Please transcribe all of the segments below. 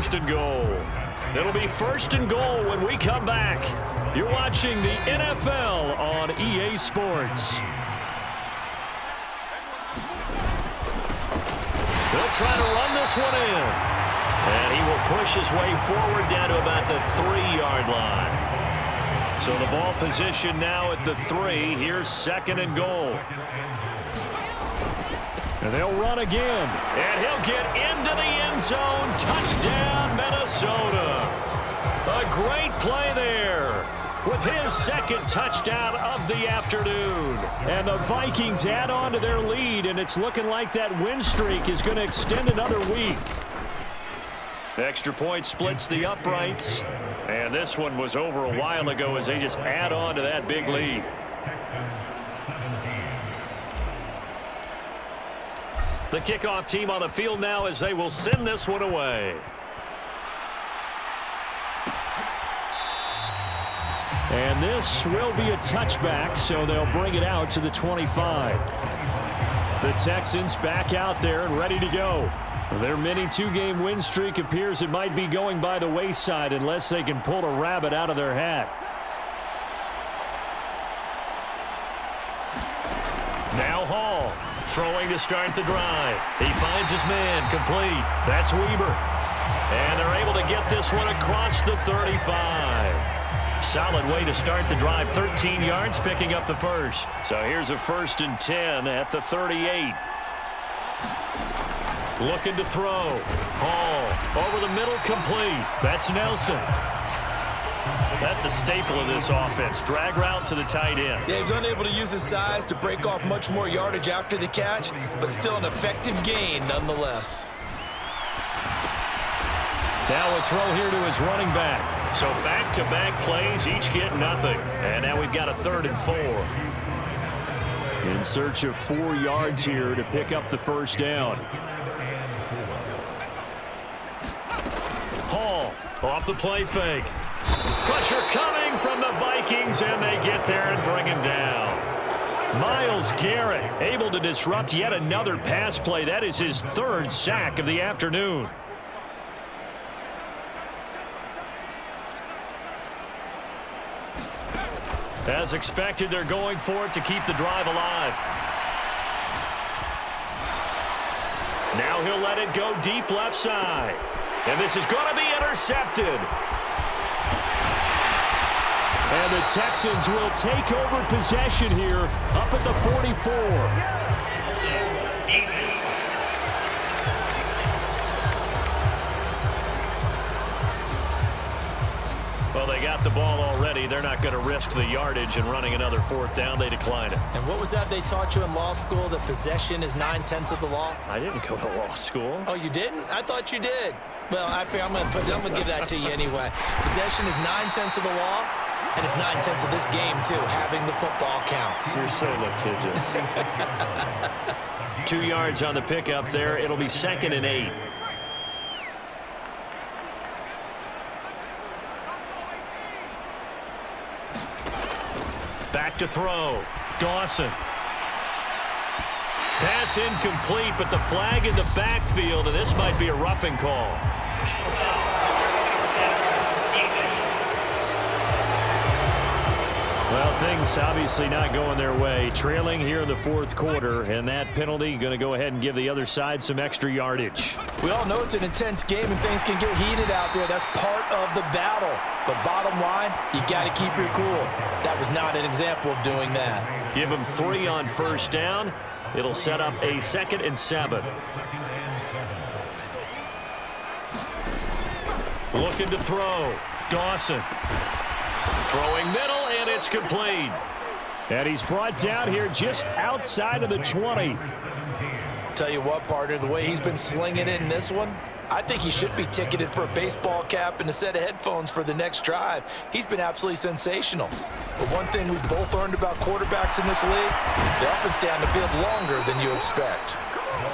first and goal. It'll be first and goal when we come back. You're watching the NFL on EA Sports. They'll try to run this one in. And he will push his way forward down to about the 3-yard line. So the ball position now at the 3. Here's second and goal. And they'll run again. And he'll get into the end zone. Touchdown, Minnesota. A great play there with his second touchdown of the afternoon. And the Vikings add on to their lead, and it's looking like that win streak is going to extend another week. Extra point splits the uprights. And this one was over a while ago as they just add on to that big lead. The kickoff team on the field now as they will send this one away. And this will be a touchback, so they'll bring it out to the 25. The Texans back out there and ready to go. Their mini 2-game win streak appears it might be going by the wayside unless they can pull a rabbit out of their hat. Now Hall throwing to start the drive. He finds his man complete. That's Weber. And they're able to get this one across the 35. Solid way to start the drive. 13 yards, picking up the first. So here's a 1st and 10 at the 38. Looking to throw. Hall over the middle, complete. That's Nelson. That's a staple of this offense. Drag route to the tight end. Yeah, he was unable to use his size to break off much more yardage after the catch, but still an effective gain nonetheless. Now a throw here to his running back. So back-to-back plays, each get nothing. And now we've got a 3rd and 4. In search of 4 yards here to pick up the first down. Hall off the play fake. Pressure coming from the Vikings, and they get there and bring him down. Myles Garrett able to disrupt yet another pass play. That is his 3rd sack of the afternoon. As expected, they're going for it to keep the drive alive. Now he'll let it go deep left side. And this is going to be intercepted. And the Texans will take over possession here up at the 44. Well, they got the ball already. They're not going to risk the yardage and running another 4th down. They decline it. And what was that they taught you in law school, that possession is 9/10 of the law? I didn't go to law school. Oh, you didn't? I thought you did. Well, I figure I'm going to give that to you anyway. Possession is 9/10 of the law, and it's 9/10 of this game, too. Having the football counts. You're so litigious. 2 yards on the pickup there. It'll be 2nd and 8. Back to throw. Dawson. Pass incomplete, but the flag in the backfield, and this might be a roughing call. Well, things obviously not going their way. Trailing here in the 4th quarter, and that penalty going to go ahead and give the other side some extra yardage. We all know it's an intense game and things can get heated out there. That's part of the battle. But bottom line, you got to keep your cool. That was not an example of doing that. Give him 3 on 1st down. It'll set up a 2nd and 7. Looking to throw. Dawson. Throwing middle, and it's complete. And he's brought down here just outside of the 20. Tell you what, partner, the way he's been slinging it in this one, I think he should be ticketed for a baseball cap and a set of headphones for the next drive. He's been absolutely sensational. But one thing we've both learned about quarterbacks in this league, they often stay on the field longer than you expect.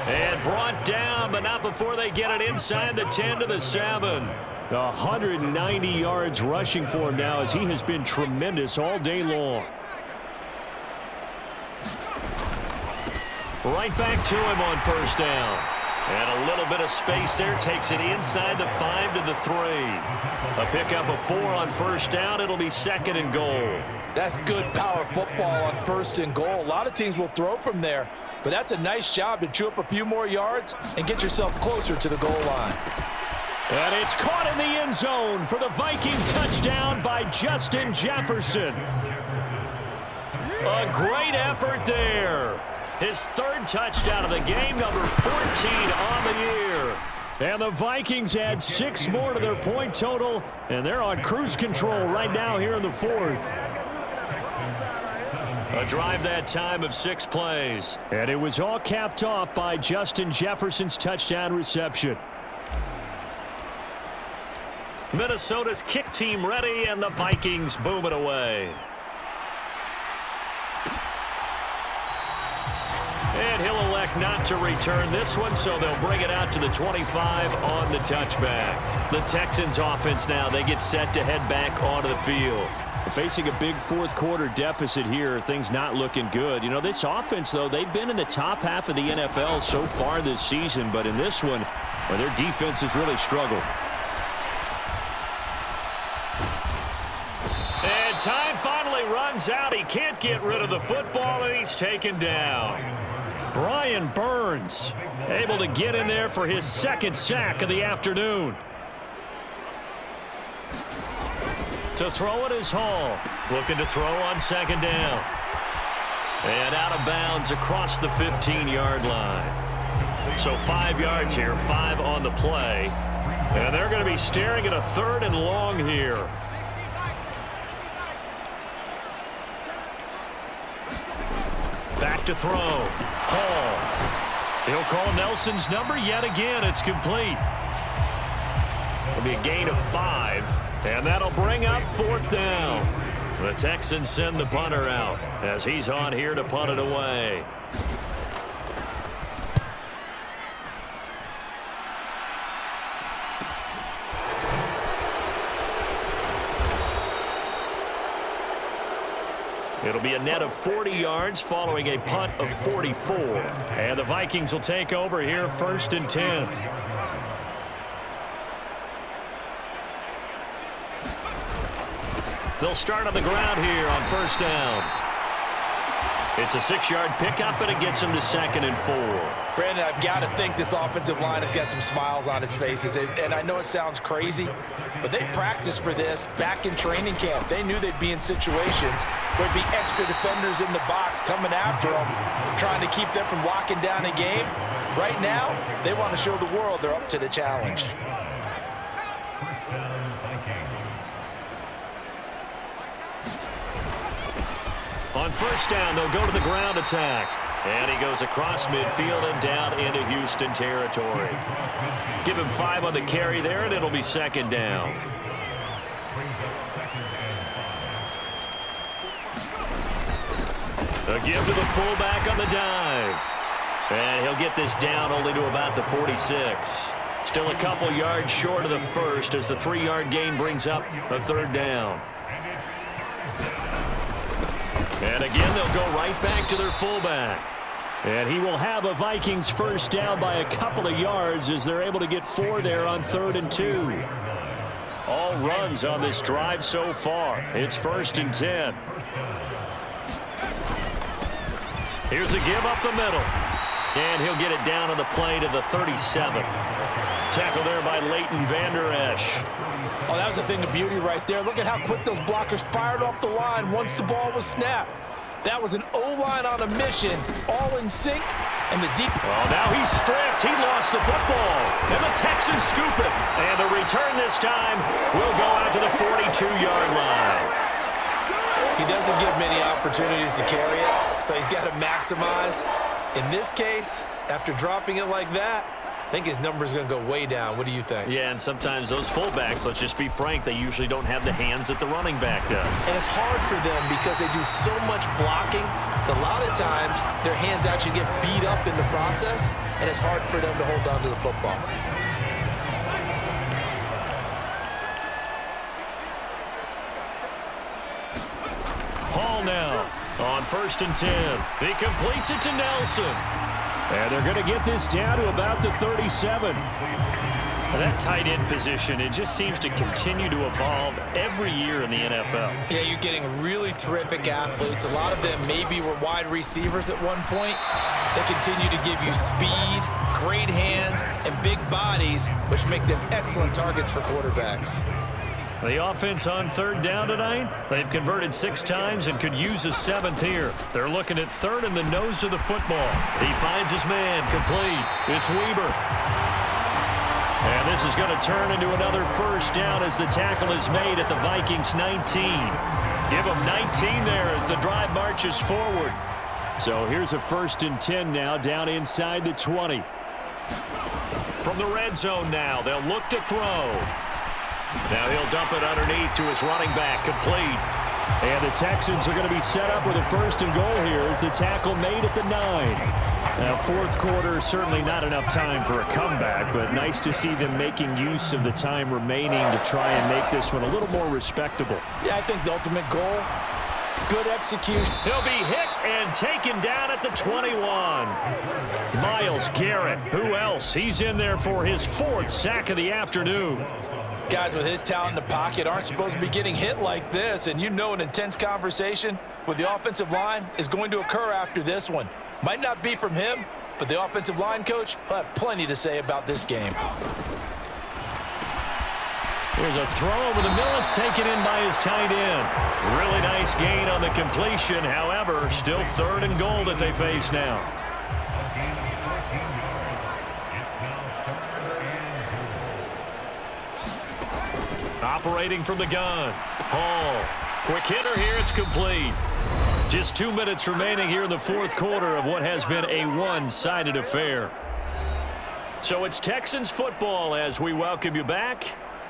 And brought down, but not before they get it inside the 10 to the 7. 190 yards rushing for him now as he has been tremendous all day long. Right back to him on 1st down. And a little bit of space there. Takes it inside the 5 to the 3. A pickup of 4 on first down. It'll be 2nd and goal. That's good power football on 1st and goal. A lot of teams will throw from there, but that's a nice job to chew up a few more yards and get yourself closer to the goal line. And it's caught in the end zone for the Viking touchdown by Justin Jefferson. A great effort there. His 3rd touchdown of the game, number 14 on the year. And the Vikings add 6 more to their point total, and they're on cruise control right now here in the 4th. A drive that time of 6 plays. And it was all capped off by Justin Jefferson's touchdown reception. Minnesota's kick team ready, and the Vikings boom it away. And he'll elect not to return this one, so they'll bring it out to the 25 on the touchback. The Texans offense now, they get set to head back onto the field. Facing a big 4th quarter deficit here, things not looking good. You know, this offense, though, they've been in the top half of the NFL so far this season, but in this one, well, their defense has really struggled. And time finally runs out. He can't get rid of the football, and he's taken down. Brian Burns able to get in there for his 2nd sack of the afternoon. To throw it is Hall. Looking to throw on 2nd down. And out of bounds across the 15-yard line. So 5 yards here, 5 on the play. And they're going to be staring at a 3rd and long here. Back to throw. Hall. He'll call Nelson's number yet again. It's complete. It'll be a gain of 5. And that'll bring up 4th down. The Texans send the punter out as he's on here to punt it away. It'll be a net of 40 yards following a punt of 44. And the Vikings will take over here 1st and 10. They'll start on the ground here on 1st down. It's a 6-yard pickup, and it gets them to 2nd and 4. Brandon, I've got to think this offensive line has got some smiles on its faces. And I know it sounds crazy, but they practiced for this back in training camp. They knew they'd be in situations where there'd be extra defenders in the box coming after them, trying to keep them from locking down a game. Right now, they want to show the world they're up to the challenge. On 1st down, they'll go to the ground attack. And he goes across midfield and down into Houston territory. Give him 5 on the carry there, and it'll be 2nd down. A give to the fullback on the dive. And he'll get this down only to about the 46. Still a couple yards short of the 1st as the 3-yard gain brings up a 3rd down. And again, they'll go right back to their fullback. And he will have a Vikings 1st down by a couple of yards as they're able to get 4 there on 3rd and 2. All runs on this drive so far. It's 1st and 10. Here's a give up the middle. And he'll get it down on the play to the 37. Tackle there by Leighton Vander Esch. Oh, that was a thing of beauty right there. Look at how quick those blockers fired off the line once the ball was snapped. That was an O-line on a mission, all in sync, and the deep... Oh, now he's stripped. He lost the football. And the Texans scoop it. And the return this time will go out to the 42-yard line. He doesn't get many opportunities to carry it, so he's got to maximize. In this case, after dropping it like that, I think his number is going to go way down. What do you think? Yeah, and sometimes those fullbacks, let's just be frank, they usually don't have the hands that the running back does. And it's hard for them because they do so much blocking. A lot of times, their hands actually get beat up in the process, and it's hard for them to hold on to the football. Hall now on 1st and 10. He completes it to Nelson. And they're going to get this down to about the 37. That tight end position, it just seems to continue to evolve every year in the NFL. Yeah, you're getting really terrific athletes. A lot of them maybe were wide receivers at one point. They continue to give you speed, great hands, and big bodies, which make them excellent targets for quarterbacks. The offense on third down tonight, they've converted 6 times and could use a 7th here. They're looking at third in the nose of the football. He finds his man, complete. It's Weber. And this is going to turn into another first down as the tackle is made at the Vikings 19. Give them 19 there as the drive marches forward. So here's a 1st and 10 now down inside the 20. From the red zone now, they'll look to throw. Now he'll dump it underneath to his running back, complete. And the Texans are going to be set up with a 1st and goal here as the tackle made at the 9. Now, 4th quarter, certainly not enough time for a comeback, but nice to see them making use of the time remaining to try and make this one a little more respectable. Yeah, I think the ultimate goal, good execution. He'll be hit and taken down at the 21. Myles Garrett, who else? He's in there for his 4th sack of the afternoon. Guys with his talent in the pocket aren't supposed to be getting hit like this, and you know an intense conversation with the offensive line is going to occur after this one. Might not be from him, but the offensive line coach will have plenty to say about this game. There's a throw over the middle. It's taken in by his tight end. Really nice gain on the completion. However, still 3rd and goal that they face now. Operating from the gun. Hall. Quick hitter here. It's complete. Just 2 minutes remaining here in the 4th quarter of what has been a one-sided affair. So it's Texans football as we welcome you back.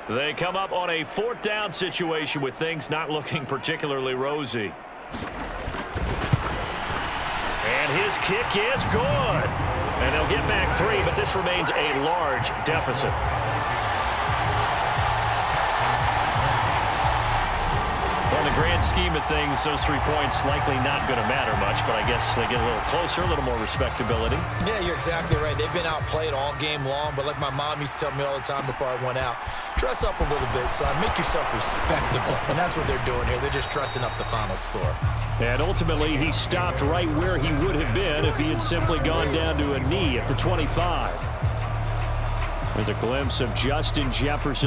They come up on a 4th down situation with things not looking particularly rosy. And his kick is good. And they'll get back 3, but this remains a large deficit. In the grand scheme of things, those 3 points likely not going to matter much, but I guess they get a little closer, a little more respectability. Yeah, you're exactly right. They've been outplayed all game long, but like my mom used to tell me all the time before I went out, dress up a little bit, son. Make yourself respectable. And that's what they're doing here. They're just dressing up the final score. And ultimately, he stopped right where he would have been if he had simply gone down to a knee at the 25. There's a glimpse of Justin Jefferson.